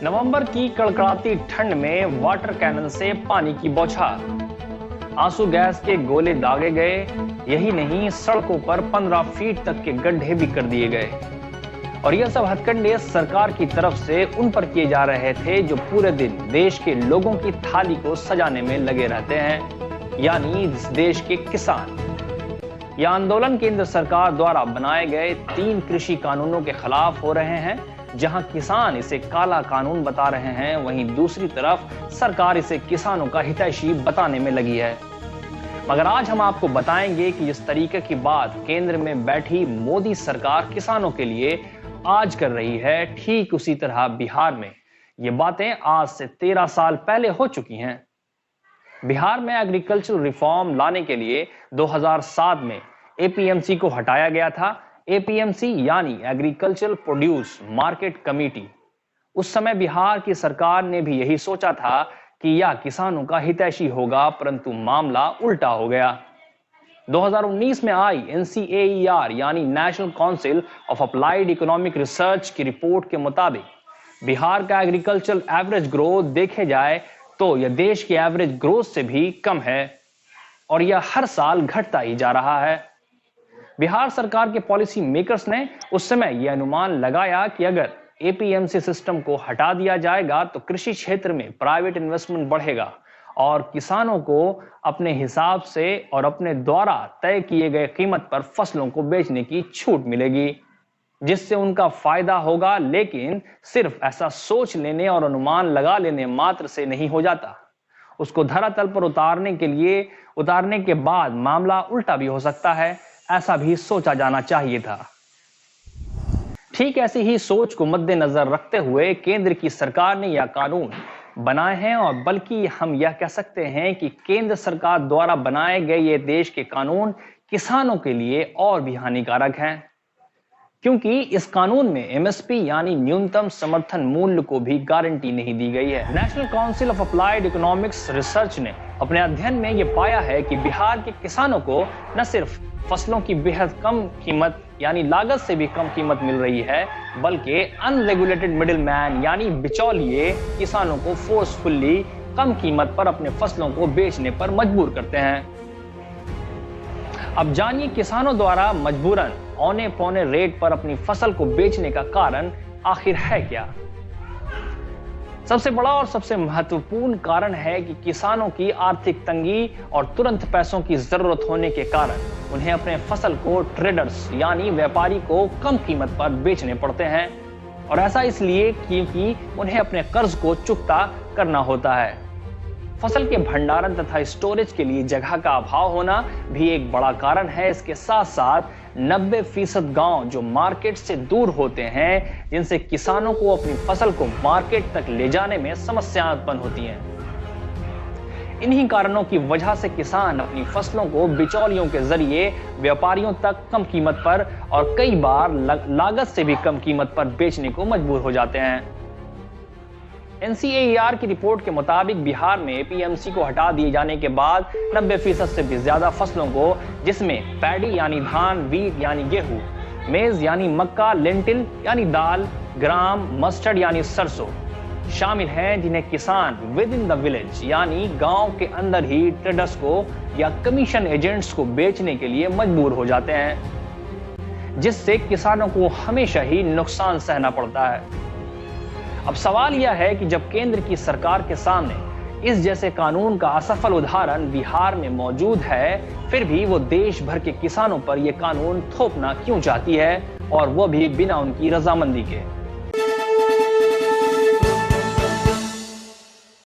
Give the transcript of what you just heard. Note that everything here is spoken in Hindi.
नवंबर की कड़कड़ाती ठंड में वाटर कैनन से पानी की बौछार, आंसू गैस के गोले दागे गए। यही नहीं, सड़कों पर 15 फीट तक के गड्ढे भी कर दिए गए। और यह सब हथकंडे सरकार की तरफ से उन पर किए जा रहे थे जो पूरे दिन देश के लोगों की थाली को सजाने में लगे रहते हैं, यानी इस देश के किसान। यह आंदोलन केंद्र सरकार द्वारा बनाए गए 3 कृषि कानूनों के खिलाफ हो रहे हैं। जहां किसान इसे काला कानून बता रहे हैं, वहीं दूसरी तरफ सरकार इसे किसानों का हितैषी बताने में लगी है। मगर आज हम आपको बताएंगे कि जिस तरीके की बात केंद्र में बैठी मोदी सरकार किसानों के लिए आज कर रही है, ठीक उसी तरह बिहार में ये बातें आज से 13 साल पहले हो चुकी हैं। बिहार में एग्रीकल्चरल रिफॉर्म लाने के लिए 2007 में एपीएमसी को हटाया गया था। एपीएमसी यानी एग्रीकल्चरल प्रोड्यूस मार्केट कमेटी। उस समय बिहार की सरकार ने भी यही सोचा था कि यह किसानों का हितैषी होगा, परंतु मामला उल्टा हो गया। 2019 में आई NCAER यानी national council of applied economic research की रिपोर्ट के मुताबिक बिहार का एग्रीकल्चरल एवरेज ग्रोथ देखे जाए तो यह देश के एवरेज ग्रोथ से भी कम है और यह हर साल घटता ही जा रहा है। बिहार सरकार के पॉलिसी मेकर्स ने उस समय यह अनुमान लगाया कि अगर एपीएमसी सिस्टम को हटा दिया जाएगा तो कृषि क्षेत्र में प्राइवेट इन्वेस्टमेंट बढ़ेगा और किसानों को अपने हिसाब से और अपने द्वारा तय किए गए कीमत पर फसलों को बेचने की छूट मिलेगी, जिससे उनका फायदा होगा। लेकिन सिर्फ ऐसा सोच लेने और अनुमान लगा लेने मात्र से नहीं हो जाता, उसको धरातल पर उतारने के बाद मामला उल्टा भी हो सकता है, ऐसा भी सोचा जाना चाहिए था। ठीक ऐसी ही सोच को मद्देनजर रखते हुए केंद्र की सरकार ने यह कानून बनाए हैं, और बल्कि हम यह कह सकते हैं कि केंद्र सरकार द्वारा बनाए गए ये देश के कानून किसानों के लिए और भी हानिकारक हैं, क्योंकि इस कानून में एमएसपी यानी न्यूनतम समर्थन मूल्य को भी गारंटी नहीं दी गई है। National council of applied economics research ने अपने अध्ययन में यह पाया है कि बिहार के किसानों को न सिर्फ फसलों की बेहद कम कीमत यानी लागत से भी कम कीमत मिल रही है, बल्कि अनरेगुलेटेड मिडिलमैन यानी बिचौलिए किसानों को फोर्सफुली कम कीमत पर अपने फसलों को बेचने पर मजबूर करते हैं। अब जानिए किसानों द्वारा मजबूरन औने पौने रेट पर अपनी फसल को बेचने का कारण आखिर है क्या। सबसे बड़ा और सबसे महत्वपूर्ण कारण है कि किसानों की आर्थिक तंगी और तुरंत पैसों की जरूरत होने के कारण उन्हें अपने फसल को ट्रेडर्स यानी व्यापारी को कम कीमत पर बेचने पड़ते हैं, और ऐसा इसलिए क्योंकि उन्हें अपने कर्ज को चुकता करना होता है। फसल के भंडारण तथा स्टोरेज के लिए जगह का अभाव होना भी एक बड़ा कारण है। इसके साथ साथ 90% गांव जो मार्केट से दूर होते हैं, जिनसे किसानों को अपनी फसल को मार्केट तक ले जाने में समस्याएं उत्पन्न होती हैं। इन्हीं कारणों की वजह से किसान अपनी फसलों को बिचौलियों के जरिए व्यापारियों तक कम कीमत पर और कई बार लागत से भी कम कीमत पर बेचने को मजबूर हो जाते हैं। NCAER की रिपोर्ट के मुताबिक बिहार में एपीएमसी को हटा दिए जाने के बाद 90% से भी ज्यादा फसलों को, जिसमें पैडी यानी धान, वीट यानी गेहूं, मेज यानी मक्का, लेंटिल यानी दाल, ग्राम, मस्टर्ड यानी सरसों शामिल हैं, जिन्हें किसान विद इन द विलेज यानी गांव के अंदर ही ट्रेडर्स को या कमीशन एजेंट्स को बेचने के लिए मजबूर हो जाते हैं, जिससे किसानों को हमेशा ही नुकसान सहना पड़ता है। अब सवाल यह है कि जब केंद्र की सरकार के सामने इस जैसे कानून का असफल उदाहरण बिहार में मौजूद है, फिर भी वो देश भर के किसानों पर यह कानून थोपना क्यों चाहती है, और वो भी बिना उनकी रजामंदी के।